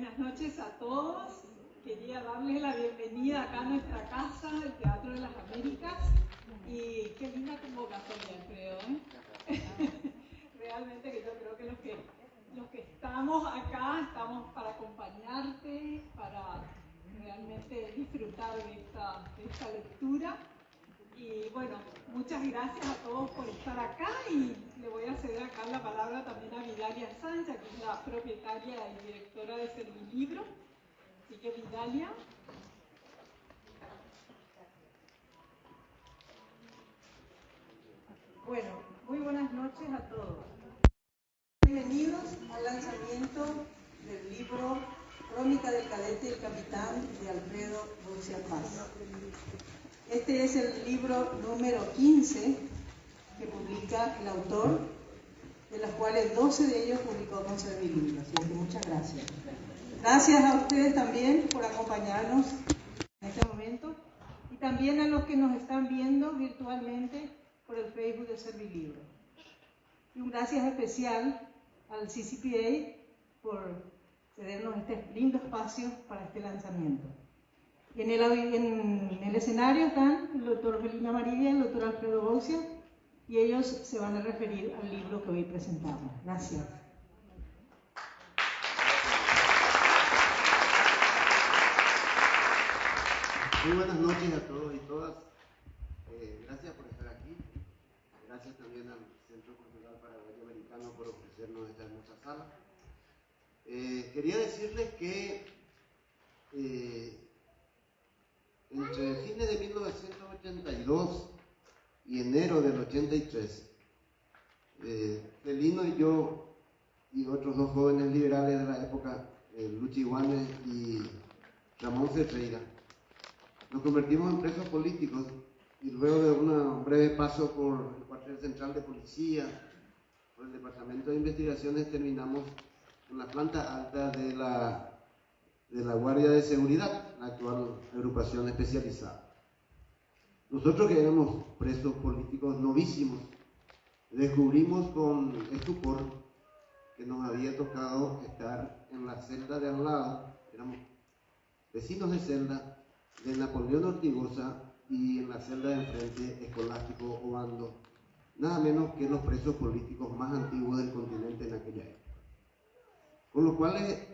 Buenas noches a todos. Quería darles la bienvenida acá a nuestra casa, el Teatro de las Américas. Y qué linda convocatoria, creo, Realmente que yo creo que los que estamos acá estamos para acompañarte, para realmente disfrutar de esta lectura. Y bueno, muchas gracias a todos por estar acá y le voy a ceder acá la palabra también a Vidalia Sánchez, que es la propietaria y directora de Servilibro. Así que Vidalia. Bueno, muy buenas noches a todos. Bienvenidos al lanzamiento del libro Crónica del Cadete y el Capitán de Alfredo Boucier Paz. Este es el libro número 15 que publica el autor, de los cuales 12 de ellos publicó con Servilibro. Así que muchas gracias. Gracias a ustedes también por acompañarnos en este momento y también a los que nos están viendo virtualmente por el Facebook de Servilibro. Y un gracias especial al CCPA por cedernos este lindo espacio para este lanzamiento. Y en el escenario están el doctor Felina María y el doctor Alfredo Boucier, y ellos se van a referir al libro que hoy presentamos. Gracias. Muy buenas noches a todos y todas. Gracias por estar aquí. Gracias también al Centro Cultural Paraguayo Americano por ofrecernos esta hermosa sala. Quería decirles que entre fines de 1982 y enero del 83, Felino y yo y otros dos jóvenes liberales de la época, Luchi Guanes y Ramón Ferreira, nos convertimos en presos políticos y luego de un breve paso por el cuartel central de policía, por el departamento de investigaciones, terminamos en la planta alta de la Guardia de Seguridad, la actual agrupación especializada. Nosotros que éramos presos políticos novísimos, descubrimos con estupor que nos había tocado estar en la celda de al lado, éramos vecinos de celda, de Napoleón Ortigosa, y en la celda de enfrente Escolástico Obando, nada menos que los presos políticos más antiguos del continente en aquella época. Con los cuales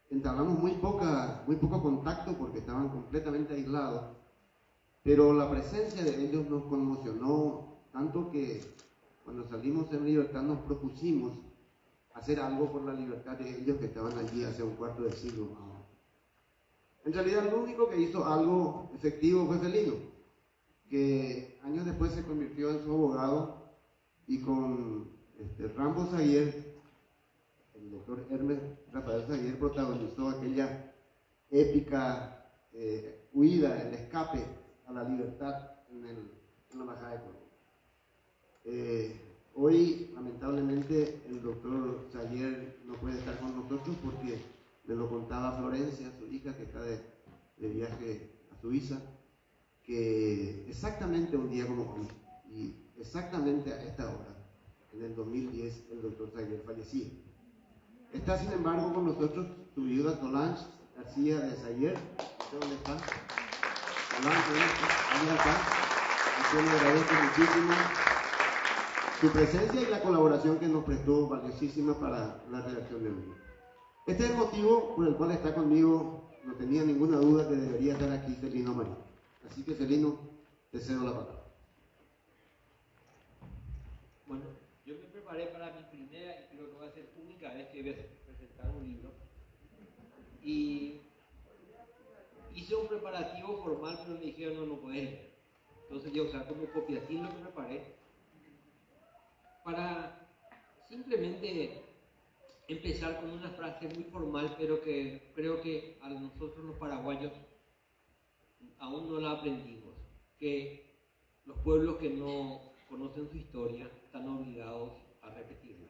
entablamos muy poco contacto porque estaban completamente aislados, pero la presencia de ellos nos conmocionó tanto que cuando salimos en libertad nos propusimos hacer algo por la libertad de ellos que estaban allí hace un cuarto de siglo. En realidad el único que hizo algo efectivo fue Felino, que años después se convirtió en su abogado y con Rambo Zaguier, el doctor Hermes Rafael Zaguier, protagonizó aquella épica huida, el escape a la libertad en la Embajada de Colombia. Hoy, lamentablemente, el doctor Zaguier no puede estar con nosotros porque me lo contaba Florencia, su hija, que está de viaje a Suiza, que exactamente un día como hoy, y exactamente a esta hora, en el 2010, el doctor Zaguier fallecía. Está, sin embargo, con nosotros su viuda Solange García de Zaguier. ¿Dónde está? Solange, ahí está. A quien le agradezco muchísimo su presencia y la colaboración que nos prestó, valiosísima para la redacción del libro. Este es el motivo por el cual está conmigo, no tenía ninguna duda que debería estar aquí Felino María. Así que, Felino, te cedo la palabra. Bueno, yo me preparé para mi primera y creo que va a ser única vez que voy a presentar un libro. Y hice un preparativo formal, pero me dijeron no puedes leer. Entonces yo, como copiatín lo que preparé para simplemente empezar con una frase muy formal, pero que creo que a nosotros los paraguayos aún no la aprendimos, que los pueblos que no conocen su historia están obligados a repetirla.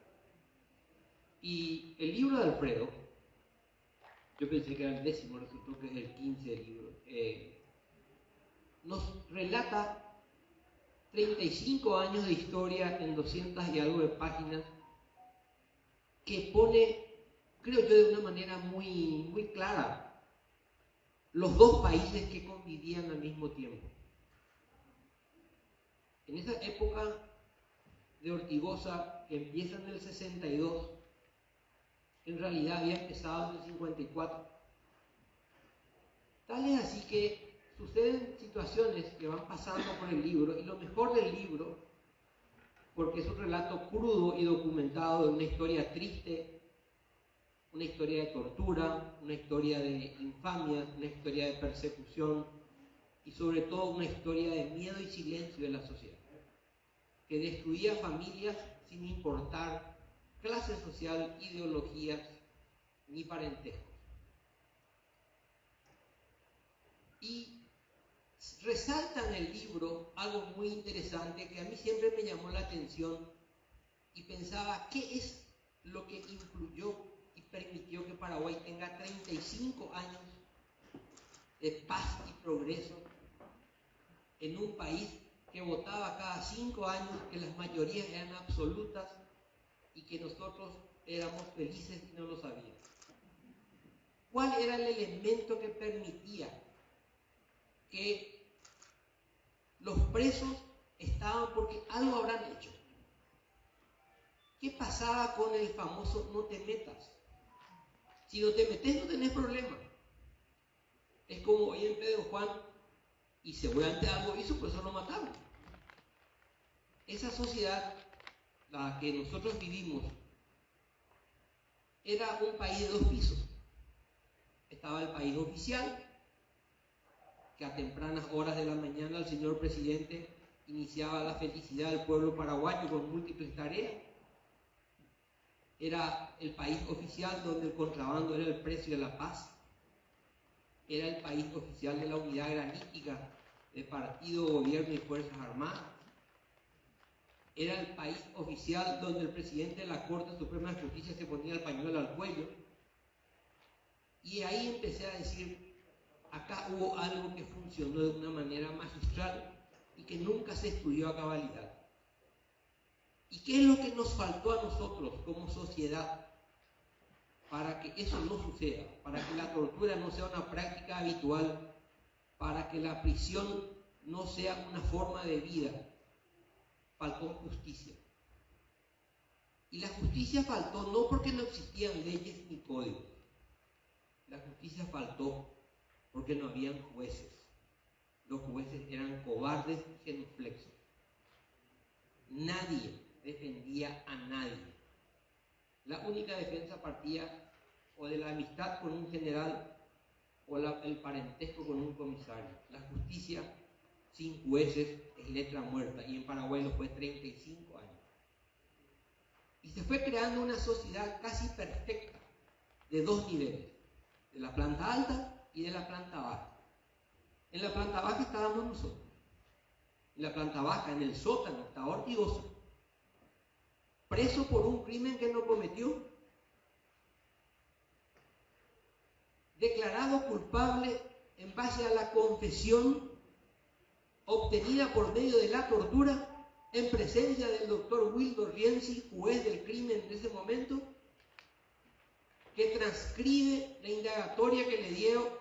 Y el libro de Alfredo, yo pensé que era el 10º, resultó que es el 15 libro, nos relata 35 años de historia en 200 y algo de páginas, que pone creo yo, de una manera muy clara los dos países que convivían al mismo tiempo. En esa época de Ortigosa, que empieza en el 62, en realidad había empezado en el 54. Tal es así que suceden situaciones que van pasando por el libro, y lo mejor del libro, porque es un relato crudo y documentado de una historia triste, una historia de tortura, una historia de infamia, una historia de persecución y sobre todo una historia de miedo y silencio de la sociedad, que destruía familias sin importar clase social, ideologías ni parentescos. Y resalta en el libro algo muy interesante que a mí siempre me llamó la atención y pensaba, ¿qué es lo que influyó y permitió que Paraguay tenga 35 años de paz y progreso en un país que votaba cada 5 años, que las mayorías eran absolutas y que nosotros éramos felices y no lo sabíamos? ¿Cuál era el elemento que permitía que los presos estaban porque algo habrán hecho? ¿Qué pasaba con el famoso no te metas? Si no te metes, no tenés problema. Es como hoy en Pedro Juan, y seguramente algo hizo, por eso lo mataron. Esa sociedad, la que nosotros vivimos, era un país de 2 pisos. Estaba el país oficial, que a tempranas horas de la mañana el señor presidente iniciaba la felicidad del pueblo paraguayo con múltiples tareas. Era el país oficial donde el contrabando era el precio de la paz. Era el país oficial de la unidad granítica de partido, gobierno y fuerzas armadas. Era el país oficial donde el presidente de la Corte Suprema de Justicia se ponía el pañuelo al cuello. Y ahí empecé a decir, acá hubo algo que funcionó de una manera magistral y que nunca se estudió a cabalidad. ¿Y qué es lo que nos faltó a nosotros como sociedad para que eso no suceda? Para que la tortura no sea una práctica habitual, para que la prisión no sea una forma de vida. Faltó justicia. Y la justicia faltó no porque no existían leyes ni códigos. La justicia faltó porque no habían jueces. Los jueces eran cobardes y genuflexos. Nadie defendía a nadie. La única defensa partía o de la amistad con un general o el parentesco con un comisario. La justicia sin jueces es letra muerta, y en Paraguay lo fue 35 años. Y se fue creando una sociedad casi perfecta de 2 niveles, de la planta alta y de la planta baja. En la planta baja estábamos nosotros. En la planta baja, en el sótano, estaba Ortigosa, preso por un crimen que no cometió, declarado culpable en base a la confesión obtenida por medio de la tortura en presencia del doctor Wildo Rienzi, juez del crimen en ese momento, que transcribe la indagatoria que le dio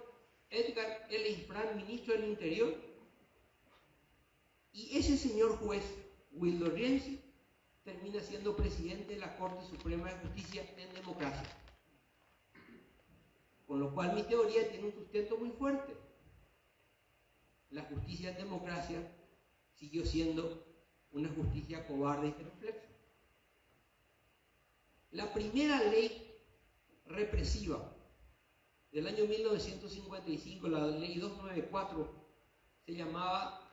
Edgar L. Infran, ministro del Interior. Y ese señor juez, Wildo Rienzi, termina siendo presidente de la Corte Suprema de Justicia en democracia. Con lo cual mi teoría tiene un sustento muy fuerte. La justicia en democracia siguió siendo una justicia cobarde y genuflexa. La primera ley represiva del año 1955, la ley 294, se llamaba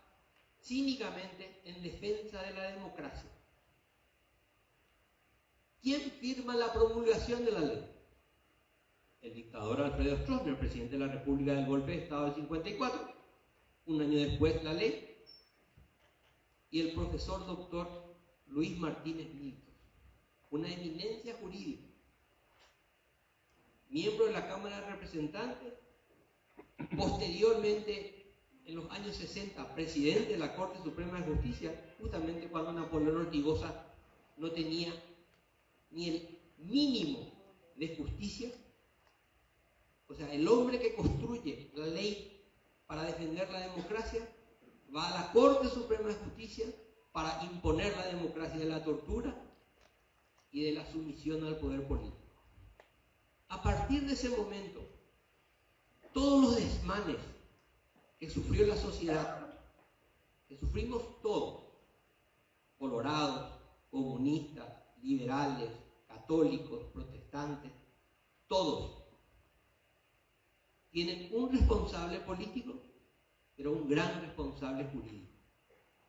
cínicamente En defensa de la democracia. ¿Quién firma la promulgación de la ley? El dictador Alfredo Stroessner, presidente de la República del Golpe de Estado del 54, un año después la ley, y el profesor doctor Luis Martínez Miltos, una eminencia jurídica, miembro de la Cámara de Representantes, posteriormente, en los años 60, presidente de la Corte Suprema de Justicia, justamente cuando Napoleón Ortigosa no tenía ni el mínimo de justicia, o sea, el hombre que construye la ley para defender la democracia, va a la Corte Suprema de Justicia para imponer la democracia de la tortura y de la sumisión al poder político. A partir de ese momento, todos los desmanes que sufrió la sociedad, que sufrimos todos, colorados, comunistas, liberales, católicos, protestantes, todos tienen un responsable político, pero un gran responsable jurídico.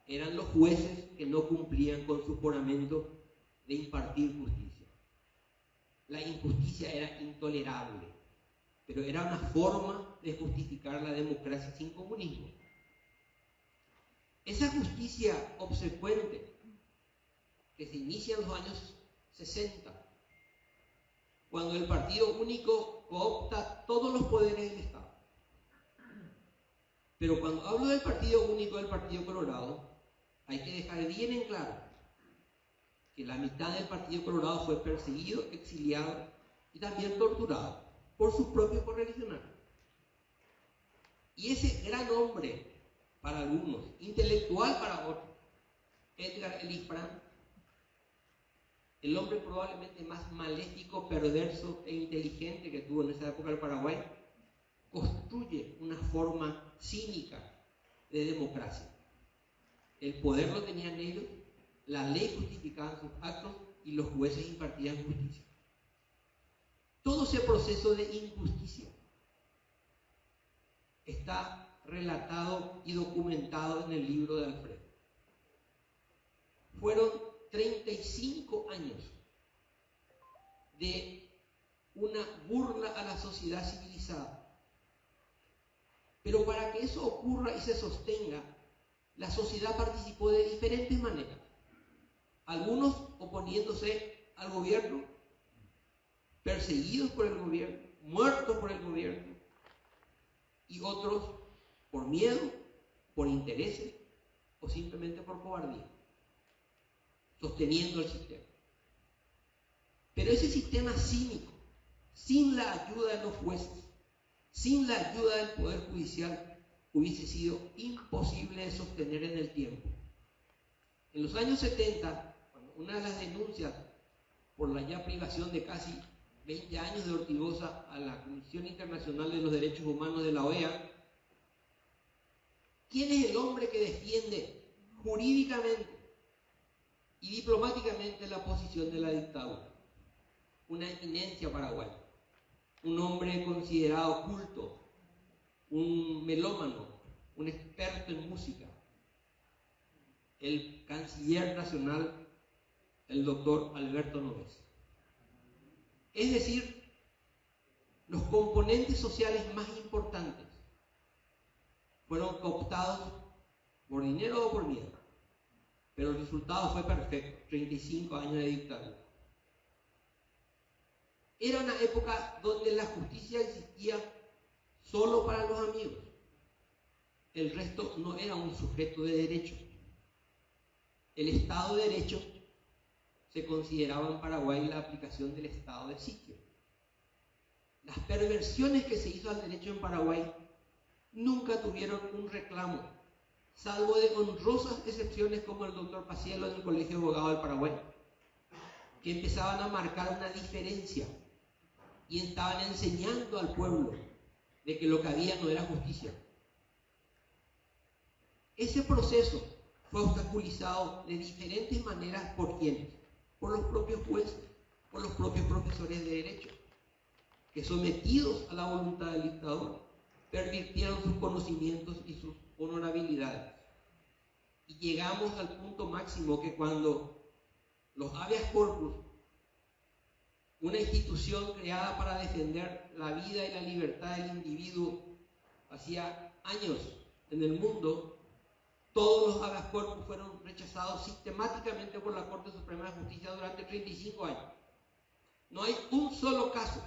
Eran los jueces que no cumplían con su juramento de impartir justicia. La injusticia era intolerable, pero era una forma de justificar la democracia sin comunismo. Esa justicia obsecuente que se inicia en los años 60, cuando el partido único coopta todos los poderes del Estado. Pero cuando hablo del partido único del Partido Colorado, hay que dejar bien en claro que la mitad del Partido Colorado fue perseguido, exiliado y también torturado por sus propios correligionarios. Y ese gran hombre, para algunos, intelectual para otros, Edgar Eliphran, el hombre probablemente más maléfico, perverso e inteligente que tuvo en esa época el Paraguay, construye una forma cínica de democracia. El poder lo tenían ellos, la ley justificaba sus actos y los jueces impartían justicia. Todo ese proceso de injusticia está relatado y documentado en el libro de Alfredo. Fueron 35 años de una burla a la sociedad civilizada. Pero para que eso ocurra y se sostenga, la sociedad participó de diferentes maneras. Algunos oponiéndose al gobierno, perseguidos por el gobierno, muertos por el gobierno, y otros por miedo, por intereses o simplemente por cobardía, sosteniendo el sistema. Pero ese sistema cínico, sin la ayuda de los jueces, sin la ayuda del Poder Judicial, hubiese sido imposible de sostener en el tiempo. En los años 70, una de las denuncias por la ya privación de casi 20 años de Ortigosa a la Comisión Internacional de los Derechos Humanos de la OEA, ¿quién es el hombre que defiende jurídicamente y diplomáticamente la posición de la dictadura? Una eminencia paraguaya, un hombre considerado culto, un melómano, un experto en música, el canciller nacional, el doctor Alberto Noves. Es decir, los componentes sociales más importantes fueron cooptados por dinero o por miedo, pero el resultado fue perfecto, 35 años de dictadura. Era una época donde la justicia existía solo para los amigos. El resto no era un sujeto de derecho. El Estado de Derecho se consideraba en Paraguay la aplicación del estado de sitio. Las perversiones que se hizo al derecho en Paraguay nunca tuvieron un reclamo, salvo de honrosas excepciones como el doctor Pacielo del Colegio de Abogados del Paraguay, que empezaban a marcar una diferencia y estaban enseñando al pueblo de que lo que había no era justicia. Ese proceso fue obstaculizado de diferentes maneras por quienes, por los propios jueces, por los propios profesores de derecho, que sometidos a la voluntad del dictador, pervirtieron sus conocimientos y sus honorabilidades. Y llegamos al punto máximo que cuando los habeas corpus, una institución creada para defender la vida y la libertad del individuo hacía años en el mundo, todos los habeas corpus fueron rechazados sistemáticamente por la Corte Suprema de Justicia durante 35 años. No hay un solo caso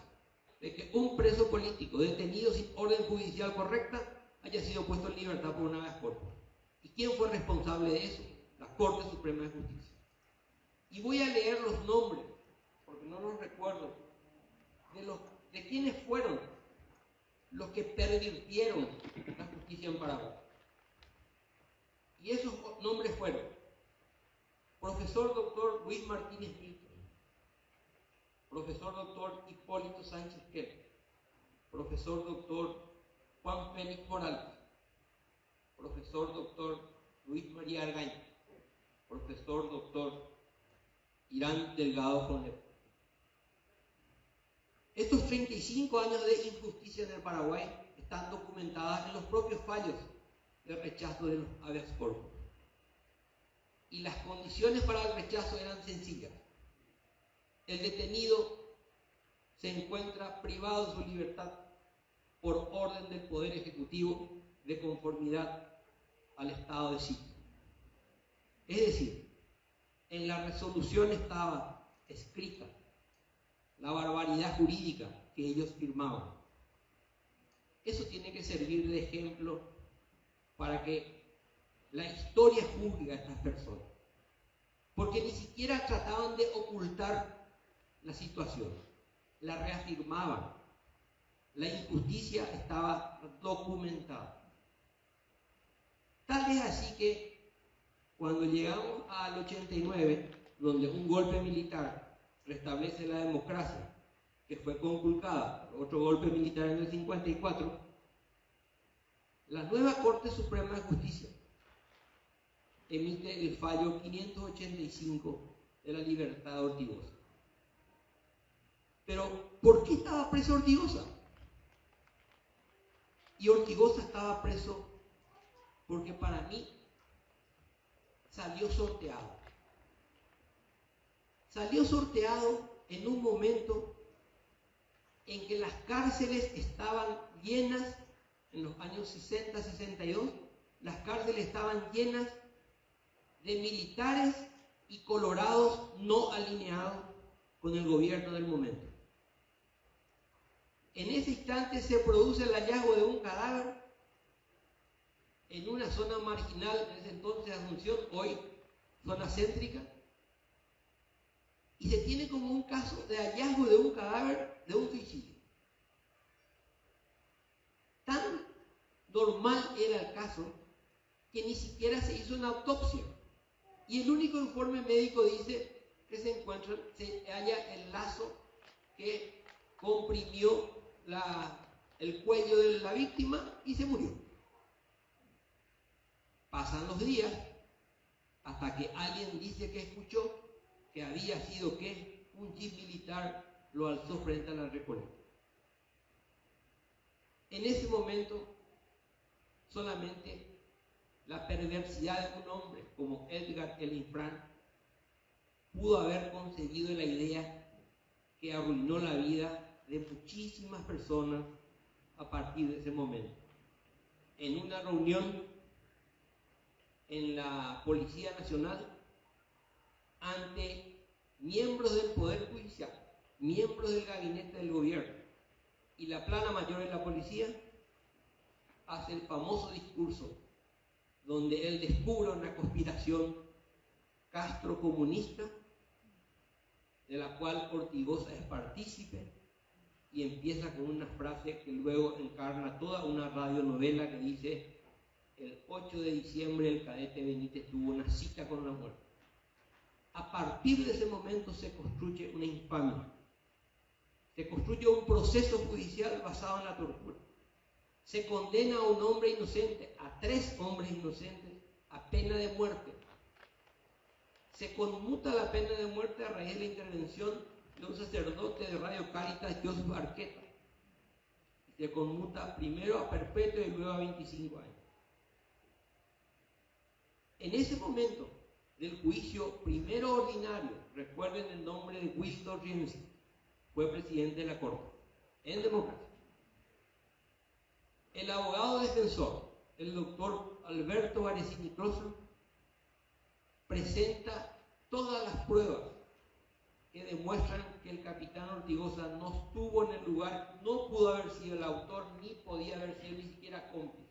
de que un preso político detenido sin orden judicial correcta haya sido puesto en libertad por un habeas corpus. ¿Y quién fue responsable de eso? La Corte Suprema de Justicia. Y voy a leer los nombres, porque no los recuerdo, quiénes fueron los que pervirtieron la justicia en Paraguay. Y esos nombres fueron profesor doctor Luis Martínez Milton, profesor doctor Hipólito Sánchez Quer, profesor doctor Juan Félix Morales, profesor doctor Luis María Argaña, profesor doctor Irán Delgado Fonlepo. Estos 35 años de injusticia en el Paraguay están documentadas en los propios fallos de rechazo de los habeas corpus. Y las condiciones para el rechazo eran sencillas. El detenido se encuentra privado de su libertad por orden del Poder Ejecutivo de conformidad al estado de sitio. Es decir, en la resolución estaba escrita la barbaridad jurídica que ellos firmaban. Eso tiene que servir de ejemplo para que la historia juzgue a estas personas, porque ni siquiera trataban de ocultar la situación, la reafirmaban. La injusticia estaba documentada. Tal es así que cuando llegamos al 89, donde un golpe militar restablece la democracia, que fue conculcada por otro golpe militar en el 54, la nueva Corte Suprema de Justicia emite el fallo 585 de la libertad de Ortigosa. Pero, ¿por qué estaba preso Ortigosa? Y Ortigosa estaba preso porque para mí salió sorteado. Salió sorteado en un momento en que las cárceles estaban llenas, en los años 60-62, las cárceles estaban llenas de militares y colorados no alineados con el gobierno del momento. En ese instante se produce el hallazgo de un cadáver en una zona marginal, en ese entonces Asunción, hoy zona céntrica, y se tiene como un caso de hallazgo de un cadáver de un suicidio. Tan normal era el caso que ni siquiera se hizo una autopsia. Y el único informe médico dice que se halla el lazo que comprimió el cuello de la víctima y se murió. Pasan los días hasta que alguien dice que escuchó que había sido que un jeep militar lo alzó frente a la Recoleta. En ese momento solamente la perversidad de un hombre como Edgar Elinfrán pudo haber concebido la idea que arruinó la vida de muchísimas personas a partir de ese momento. En una reunión en la Policía Nacional, ante miembros del Poder Judicial, miembros del gabinete del gobierno y la plana mayor de la policía, hace el famoso discurso donde él descubre una conspiración castrocomunista de la cual Ortigosa es partícipe, y empieza con una frase que luego encarna toda una radionovela que dice: el 8 de diciembre el cadete Benítez tuvo una cita con la muerte. A partir de ese momento se construye una infamia, se construye un proceso judicial basado en la tortura. Se condena a un hombre inocente, a 3 hombres inocentes, a pena de muerte. Se conmuta la pena de muerte a raíz de la intervención de un sacerdote de Radio Cáritas, Joseph Arqueta. Se conmuta primero a perpetuo y luego a 25 años. En ese momento del juicio primero ordinario, recuerden el nombre de Winston Ramsey, fue presidente de la Corte, en democracia. El abogado defensor, el doctor Alberto Varesini Closa, presenta todas las pruebas que demuestran que el capitán Ortigosa no estuvo en el lugar, no pudo haber sido el autor, ni podía haber sido ni siquiera cómplice.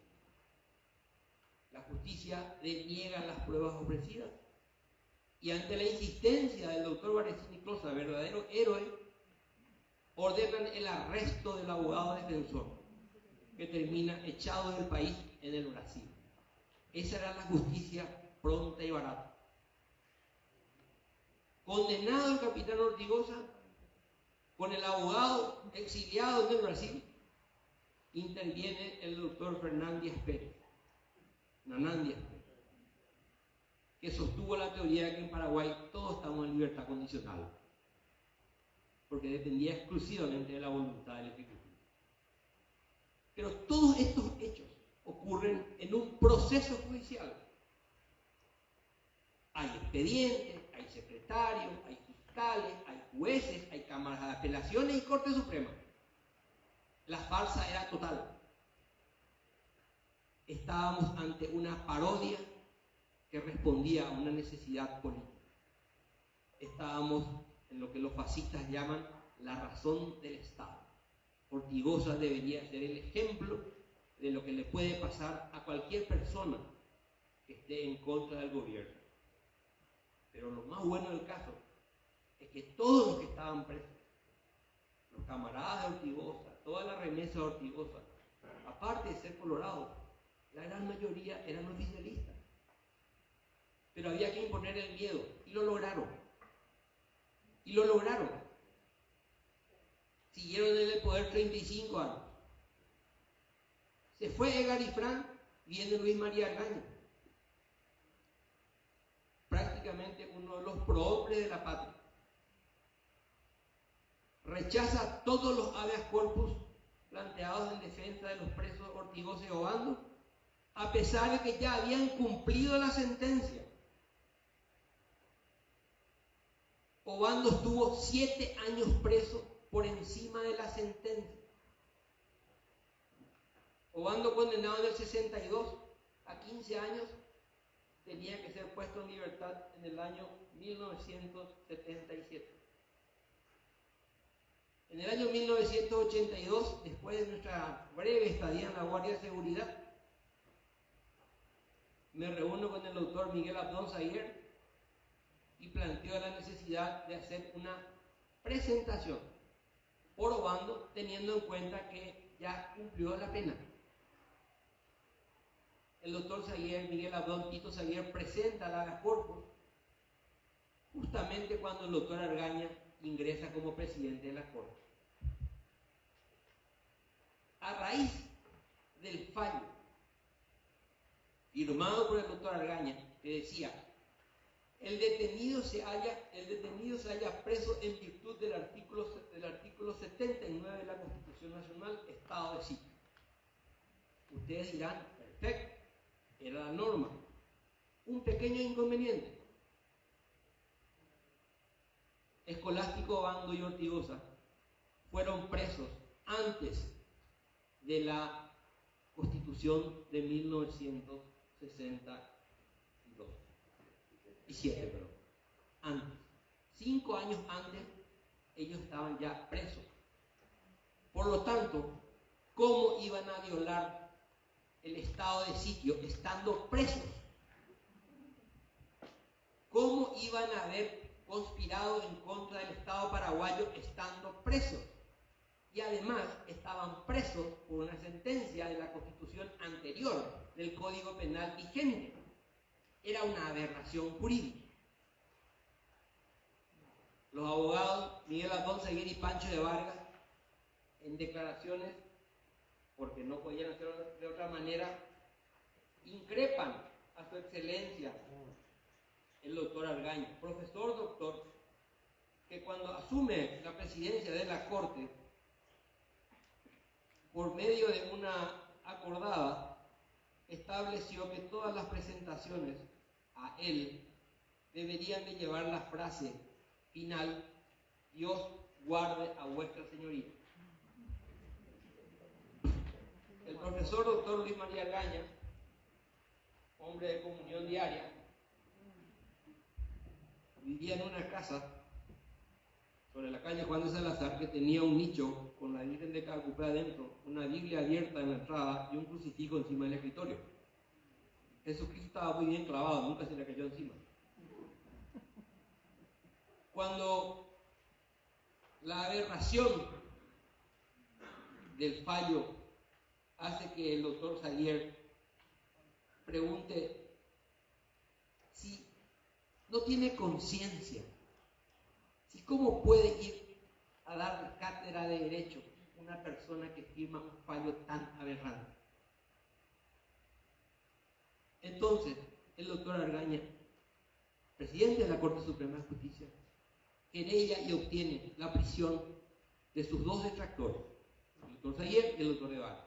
La justicia deniega las pruebas ofrecidas y ante la insistencia del doctor Varesini Closa, verdadero héroe, ordenan el arresto del abogado defensor, que termina echado del país en el Brasil. Esa era la justicia pronta y barata. Condenado el capitán Ortigosa, con el abogado exiliado en el Brasil, interviene el doctor Fernández Pérez, que sostuvo la teoría de que en Paraguay todos estamos en libertad condicional, porque dependía exclusivamente de la voluntad del Ejecutivo. Pero todos estos hechos ocurren en un proceso judicial. Hay expedientes, hay secretarios, hay fiscales, hay jueces, hay cámaras de apelaciones y Corte Suprema. La farsa era total. Estábamos ante una parodia que respondía a una necesidad política. Estábamos en lo que los fascistas llaman la razón del Estado. Ortigosa debería ser el ejemplo de lo que le puede pasar a cualquier persona que esté en contra del gobierno. Pero lo más bueno del caso es que todos los que estaban presos, los camaradas de Ortigosa, toda la remesa de Ortigosa, aparte de ser colorados, la gran mayoría eran oficialistas. Pero había que imponer el miedo y lo lograron. Siguieron en el poder 35 años. Se fue Edgar Ifrán, viene Luis María Argaña. Prácticamente uno de los prohombres de la patria. Rechaza todos los habeas corpus planteados en defensa de los presos Ortigosa y Obando, a pesar de que ya habían cumplido la sentencia. Obando estuvo 7 años preso por encima de la sentencia. Obando, condenado en el 62 a 15 años, tenía que ser puesto en libertad en el año 1977. En el año 1982, después de nuestra breve estadía en la Guardia de Seguridad, me reúno con el doctor Miguel Abdón Zaguer y planteo la necesidad de hacer una presentación por Obando, teniendo en cuenta que ya cumplió la pena. El doctor Zaguer, Miguel Abdón Tito Zaguer, presenta la habeas corpus justamente cuando el doctor Argaña ingresa como presidente de la Corte. A raíz del fallo firmado por el doctor Argaña, que decía: el detenido se halla preso en virtud del artículo 79 de la Constitución Nacional, estado de sitio. Ustedes dirán, perfecto, era la norma. Un pequeño inconveniente. Escolástico, Obando y Ortigosa fueron presos antes de la Constitución de 1967, perdón. Antes. 5 años antes, ellos estaban ya presos. Por lo tanto, ¿cómo iban a violar el estado de sitio estando presos? ¿Cómo iban a haber conspirado en contra del Estado paraguayo estando presos? Y además estaban presos por una sentencia de la Constitución anterior del Código Penal vigente. Era una aberración jurídica. Los abogados Miguel Abdón Zaguer y Pancho de Vargas, en declaraciones, porque no podían hacerlo de otra manera, increpan a su excelencia el doctor Argaña, profesor doctor, que cuando asume la presidencia de la Corte, por medio de una acordada, estableció que todas las presentaciones a él deberían de llevar la frase final: Dios guarde a vuestra señoría. El profesor doctor Luis María Argaña, hombre de comunión diaria, vivía en una casa sobre la calle Juan de Salazar, que tenía un nicho con la Virgen de Calcupé adentro, una Biblia abierta en la entrada y un crucifijo encima del escritorio. Jesucristo estaba muy bien clavado, nunca se le cayó encima. Cuando la aberración del fallo hace que el doctor Zaguier pregunte si no tiene conciencia, si cómo puede ir a dar cátedra de derecho una persona que firma un fallo tan aberrante. Entonces, el doctor Argaña, presidente de la Corte Suprema de Justicia, querella y obtiene la prisión de sus dos detractores, el doctor Zaguier y el doctor de Vargas,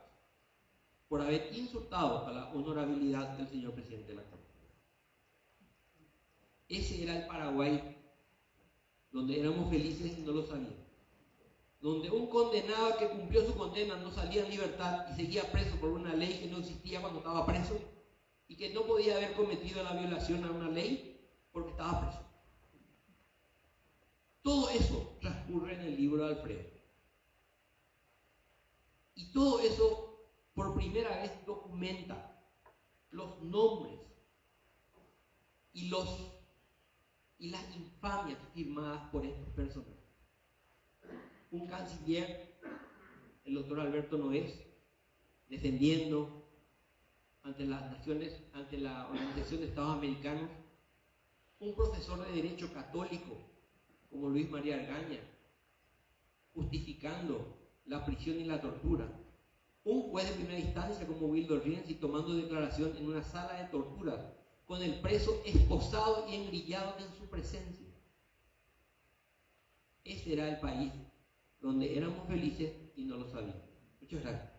por haber insultado a la honorabilidad del señor presidente de la Corte. Ese era el Paraguay donde éramos felices y no lo sabíamos, donde un condenado que cumplió su condena no salía en libertad y seguía preso por una ley que no existía cuando estaba preso y que no podía haber cometido la violación a una ley porque estaba preso. Todo eso transcurre en el libro de Alfredo. Y todo eso por primera vez documenta los nombres y las infamias firmadas por estos personajes. Un canciller, el doctor Alberto Noés, defendiendo ante las naciones, ante la Organización de Estados Americanos, un profesor de Derecho católico como Luis María Argaña, justificando la prisión y la tortura, un juez de primera instancia como Wildo Rienzi tomando declaración en una sala de tortura con el preso esposado y engrillado en su presencia. Ese era el país donde éramos felices y no lo sabíamos. Muchas gracias.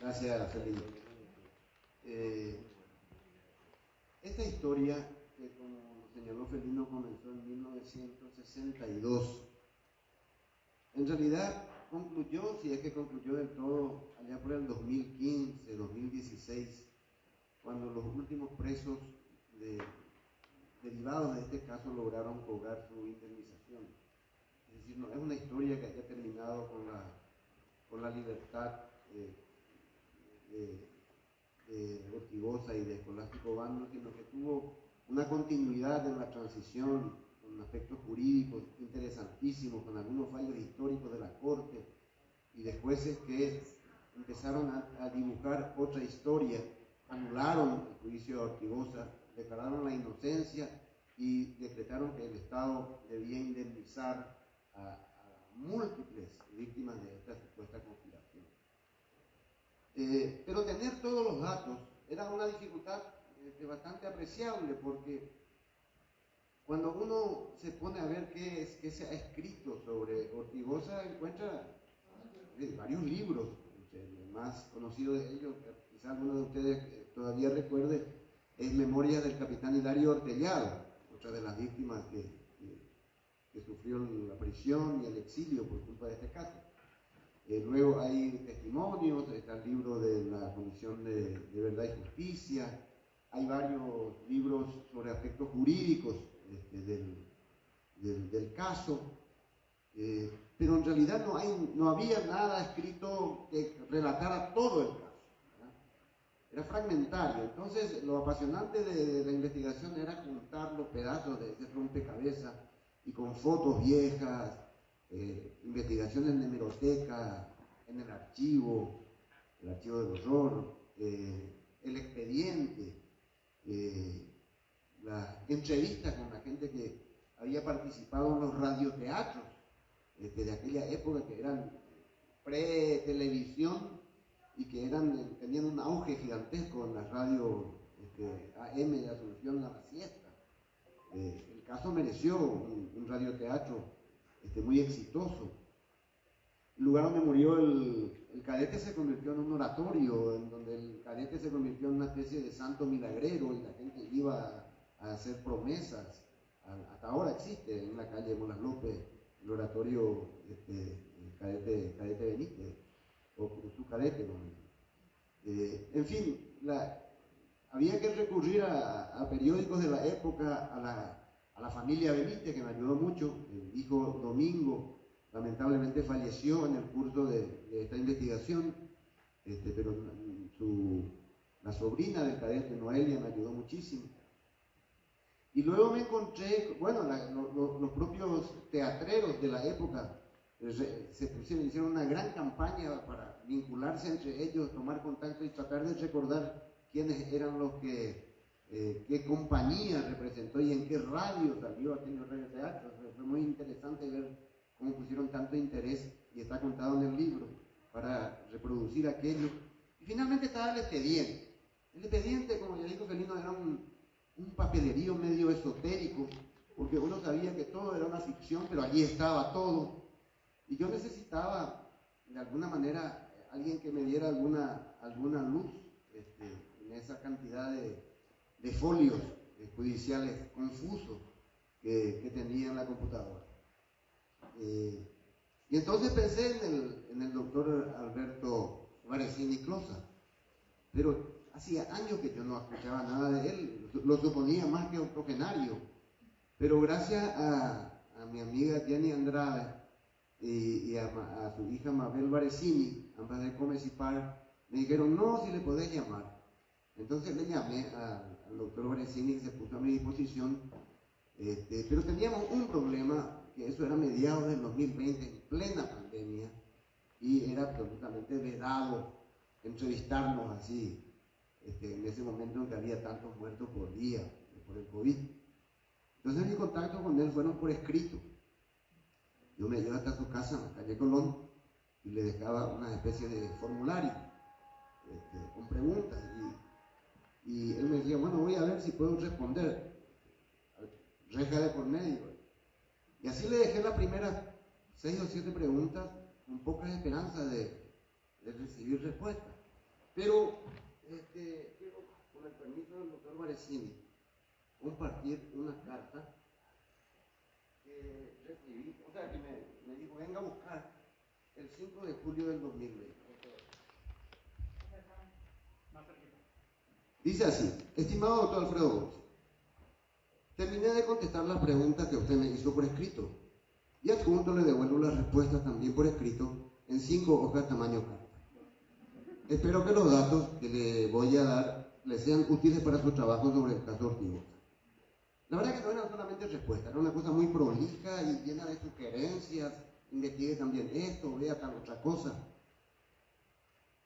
Gracias, Felipe. Esta historia, que como señaló Felino, comenzó en 1962, en realidad concluyó, si es que concluyó del todo, allá por el 2015, 2016, cuando los últimos presos derivados de este caso lograron cobrar su indemnización. Es decir, no es una historia que haya terminado con la libertad de Ortigosa y de Escolástico Bando, sino que tuvo una continuidad en la transición, con aspectos jurídicos interesantísimos, con algunos fallos históricos de la Corte y de jueces que empezaron a dibujar otra historia, anularon el juicio de Ortigosa, declararon la inocencia y decretaron que el Estado debía indemnizar a múltiples víctimas de esta supuesta conspiración. Pero tener todos los datos era una dificultad bastante apreciable, porque cuando uno se pone a ver qué se ha escrito sobre Ortigosa, encuentra varios libros. El más conocido de ellos, quizá alguno de ustedes todavía recuerde, es Memorias del Capitán Hilario Ortellado, otra de las víctimas que sufrió la prisión y el exilio por culpa de este caso. Luego hay testimonios, está el libro de la Comisión de Verdad y Justicia, hay varios libros sobre aspectos jurídicos del caso, pero en realidad no había nada escrito que relatara todo el caso, ¿verdad? Era fragmentario. Entonces lo apasionante de la investigación era juntar los pedazos de ese rompecabezas y con fotos viejas, investigaciones en hemeroteca, en el archivo del horror, el expediente, la entrevista con la gente que había participado en los radioteatros de aquella época, que eran pre-televisión y que tenían un auge gigantesco en la radio AM de Asunción a la siesta. El caso mereció un radioteatro muy exitoso. El lugar donde murió el cadete se convirtió en un oratorio, en donde el cadete se convirtió en una especie de santo milagrero y la gente iba a hacer promesas. Hasta ahora existe en la calle Molas López el oratorio cadete Benítez, o su cadete. En fin, había que recurrir a periódicos de la época, a la familia Benítez, que me ayudó mucho. El hijo Domingo lamentablemente falleció en el curso de esta investigación, pero la sobrina del cadete, Noelia, me ayudó muchísimo. Y luego me encontré, bueno, los propios teatreros de la época hicieron una gran campaña para vincularse entre ellos, tomar contacto y tratar de recordar quiénes eran los que, qué compañía representó y en qué radio salió aquello Radio Teatro. Fue muy interesante ver cómo pusieron tanto interés, y está contado en el libro, para reproducir aquello. Y finalmente estaba el expediente. El expediente, como ya dijo Felino, era un papelerío medio esotérico, porque uno sabía que todo era una ficción, pero allí estaba todo. Y yo necesitaba, de alguna manera, alguien que me diera alguna luz en esa cantidad de folios judiciales confusos que tenía en la computadora. Y entonces pensé en el doctor Alberto Varesini Closa, pero hacía años que yo no escuchaba nada de él, lo suponía más que octogenario, pero gracias a mi amiga Jenny Andrade y a su hija Mabel Varesini, ambas de Comecipar, me dijeron, no, si le podés llamar. Entonces le llamé al doctor Varesini, que se puso a mi disposición, pero teníamos un problema, que eso era mediados del 2020, en plena pandemia, y era absolutamente vedado entrevistarnos así, en ese momento en que había tantos muertos por día por el COVID. Entonces mis contactos con él fueron por escrito. Yo me llevaba hasta su casa en la calle Colón y le dejaba una especie de formulario con preguntas, y él me decía, bueno, voy a ver si puedo responder, reja de por medio. Y así le dejé las primeras 6 o 7 preguntas con pocas esperanzas de recibir respuesta. Pero quiero, con el permiso del doctor Varesini, compartir una carta que recibí, o sea, que me dijo, venga a buscar el 5 de julio del 2020. Dice así: estimado doctor Alfredo Gómez, terminé de contestar las preguntas que usted me hizo por escrito y adjunto le devuelvo las respuestas también por escrito en 5 hojas tamaño carta. Espero que los datos que le voy a dar le sean útiles para su trabajo sobre el caso Ortigosa. La verdad que no era solamente respuesta, era una cosa muy prolija y llena de sugerencias. Investigue también esto, vea tal otra cosa.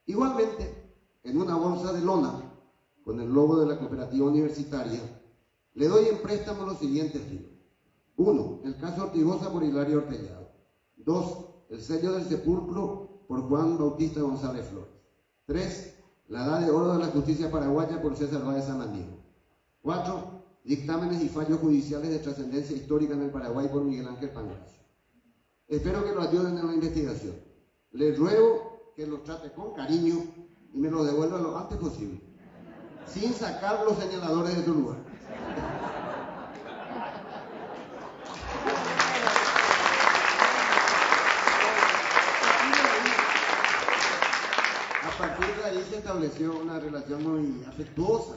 Igualmente, en una bolsa de lona con el logo de la cooperativa universitaria, le doy en préstamo los siguientes libros. 1. El caso Ortigosa por Hilario Ortellado. 2. El sello del sepulcro por Juan Bautista González Flores. 3. La edad de oro de la justicia paraguaya por César Báez Samaniego. 4. Dictámenes y fallos judiciales de trascendencia histórica en el Paraguay por Miguel Ángel Pangracio. Espero que lo ayuden en la investigación. Les ruego que lo trate con cariño y me lo devuelva lo antes posible, sin sacar los señaladores de su lugar. A partir de ahí se estableció una relación muy afectuosa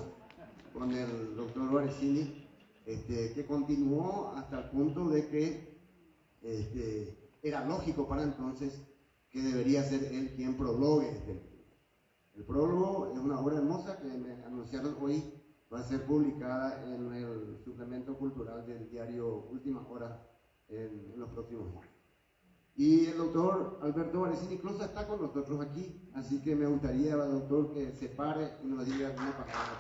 con el doctor Varesini, que continuó hasta el punto de que era lógico para entonces que debería ser él quien prologue este libro. El prólogo es una obra hermosa que me anunciaron hoy, va a ser publicada en el suplemento cultural del diario Última Hora en los próximos días. Y el doctor Alberto Varesini Closa está con nosotros aquí, así que me gustaría, doctor, que se pare y nos diga alguna palabra.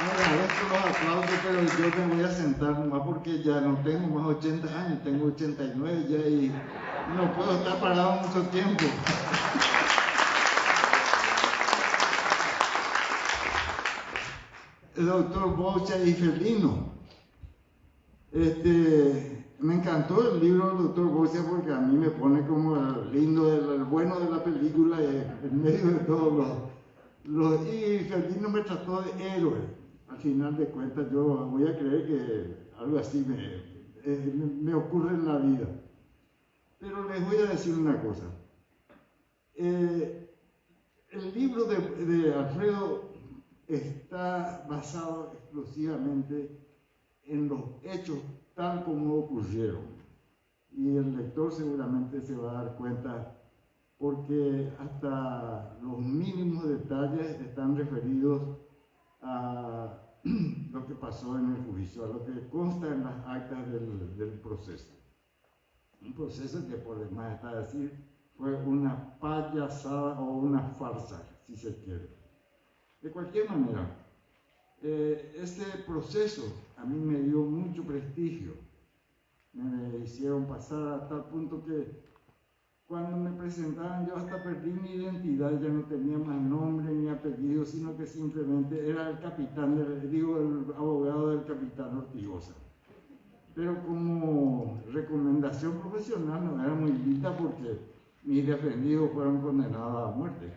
Agradezco los aplausos, pero yo me voy a sentar nomás porque ya no tengo más 80 años, tengo 89 ya y no puedo estar parado mucho tiempo. El doctor Bocha y Felino, me encantó el libro del doctor Bocha porque a mí me pone como el lindo, el bueno de la película en medio de todos los y Felino me trató de héroe. al final de cuentas yo voy a creer que algo así me ocurre en la vida. Pero les voy a decir una cosa. El libro de Alfredo está basado exclusivamente en los hechos tal como ocurrieron. Y el lector seguramente se va a dar cuenta porque hasta los mínimos detalles están referidos a lo que pasó en el juicio, a lo que consta en las actas del proceso. Un proceso que por demás está a decir fue una payasada o una farsa, si se quiere. De cualquier manera, este proceso a mí me dio mucho prestigio. Me hicieron pasar a tal punto que cuando me presentaban yo hasta perdí mi identidad, ya no tenía más nombre ni apellido, sino que simplemente era el capitán, el abogado del capitán Ortigosa. Pero como recomendación profesional no era muy linda porque mis defendidos fueron condenados a muerte.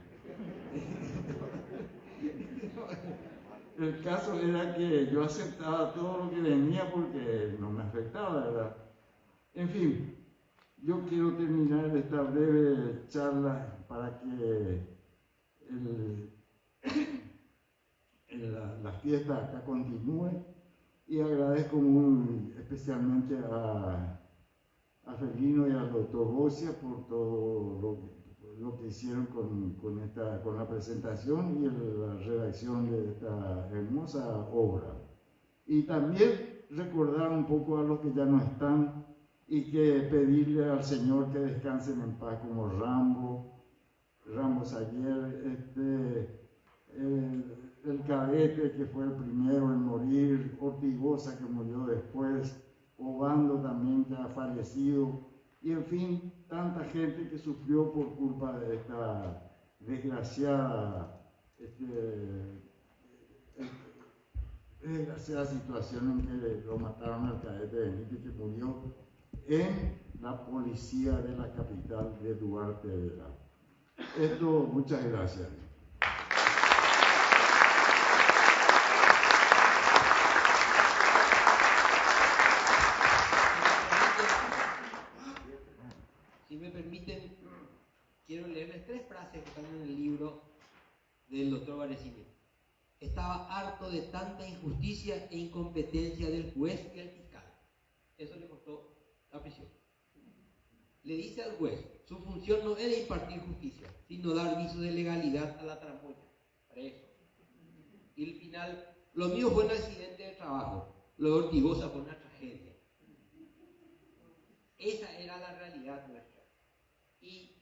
El caso era que yo aceptaba todo lo que venía porque no me afectaba, ¿verdad? En fin, yo quiero terminar esta breve charla para que la fiesta acá continúe y agradezco muy especialmente a Felino y al doctor Bocia por todo lo que hicieron con la presentación y la redacción de esta hermosa obra. Y también recordar un poco a los que ya no están y que pedirle al Señor que descansen en paz, como Ramos ayer, el cadete que fue el primero en morir, Ortigosa que murió después, Obando también que ha fallecido, y en fin, tanta gente que sufrió por culpa de esta desgraciada situación en que lo mataron al cadete Benítez, que murió en la policía de la capital de Duarte de la. Esto, muchas gracias. Si me permiten, quiero leerles 3 frases que están en el libro del doctor Varesini. Estaba harto de tanta injusticia e incompetencia del juez y del fiscal. Eso le costó la prisión. Le dice al juez, su función no era impartir justicia, sino dar visos de legalidad a la trampolla. Preso. Y al final, lo mío fue un accidente de trabajo, lo de Ortigosa fue una tragedia. Esa era la realidad nuestra. Y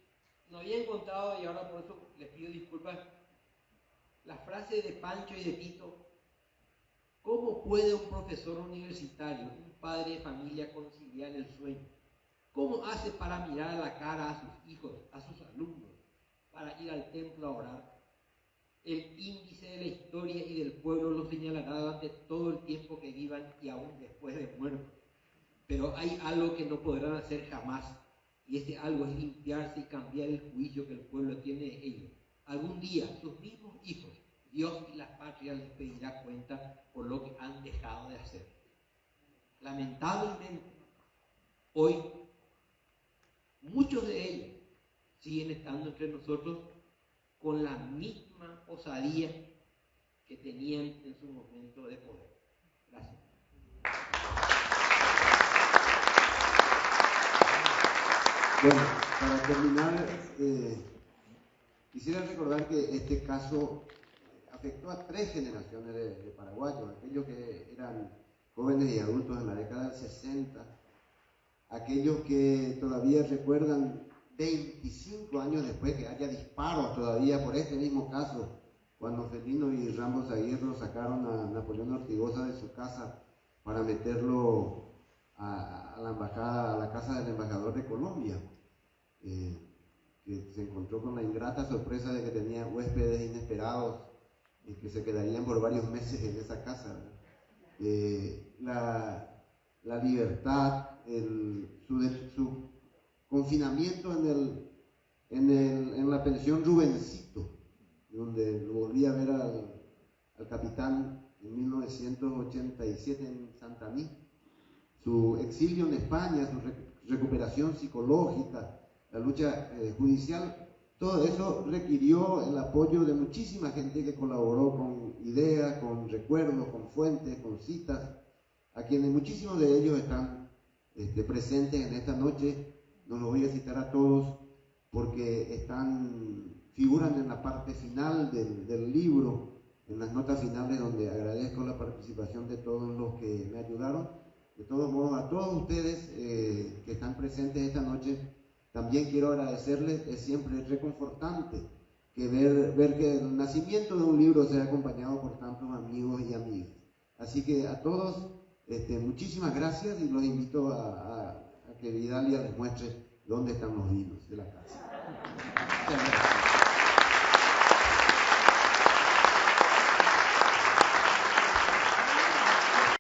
no había encontrado, y ahora por eso les pido disculpas, la frase de Pancho y de Tito. ¿Cómo puede un profesor universitario, un padre de familia, conciliar el sueño? ¿Cómo hace para mirar a la cara a sus hijos, a sus alumnos, para ir al templo a orar? El índice de la historia y del pueblo lo señalará durante todo el tiempo que vivan y aún después de muertos. Pero hay algo que no podrán hacer jamás, y ese algo es limpiarse y cambiar el juicio que el pueblo tiene de ellos. Algún día, sus mismos hijos, Dios y la patria les pedirá cuenta por lo que han dejado de hacer. Lamentablemente, hoy, muchos de ellos siguen estando entre nosotros con la misma osadía que tenían en su momento de poder. Gracias. Bueno, para terminar, quisiera recordar que este caso afectó a 3 generaciones de paraguayos, aquellos que eran jóvenes y adultos en la década del 60, aquellos que todavía recuerdan 25 años después que haya disparos todavía por este mismo caso, cuando Felino y Ramos Aguirre sacaron a Napoleón Ortigosa de su casa para meterlo a la embajada, a la casa del embajador de Colombia, que se encontró con la ingrata sorpresa de que tenía huéspedes inesperados y que se quedarían por varios meses en esa casa. La libertad, su confinamiento en la pensión Rubencito, donde lo volví a ver al capitán en 1987 en Santaní, su exilio en España, su recuperación psicológica, la lucha judicial, todo eso requirió el apoyo de muchísima gente que colaboró con ideas, con recuerdos, con fuentes, con citas, a quienes muchísimos de ellos están presentes en esta noche. No los voy a citar a todos porque figuran en la parte final del libro, en las notas finales, donde agradezco la participación de todos los que me ayudaron. De todos modos, a todos ustedes que están presentes esta noche, también quiero agradecerles. Es siempre reconfortante que ver que el nacimiento de un libro sea acompañado por tantos amigos y amigas. Así que a todos, muchísimas gracias, y los invito a que Vidalia les muestre dónde están los vinos de la casa. Muchas gracias.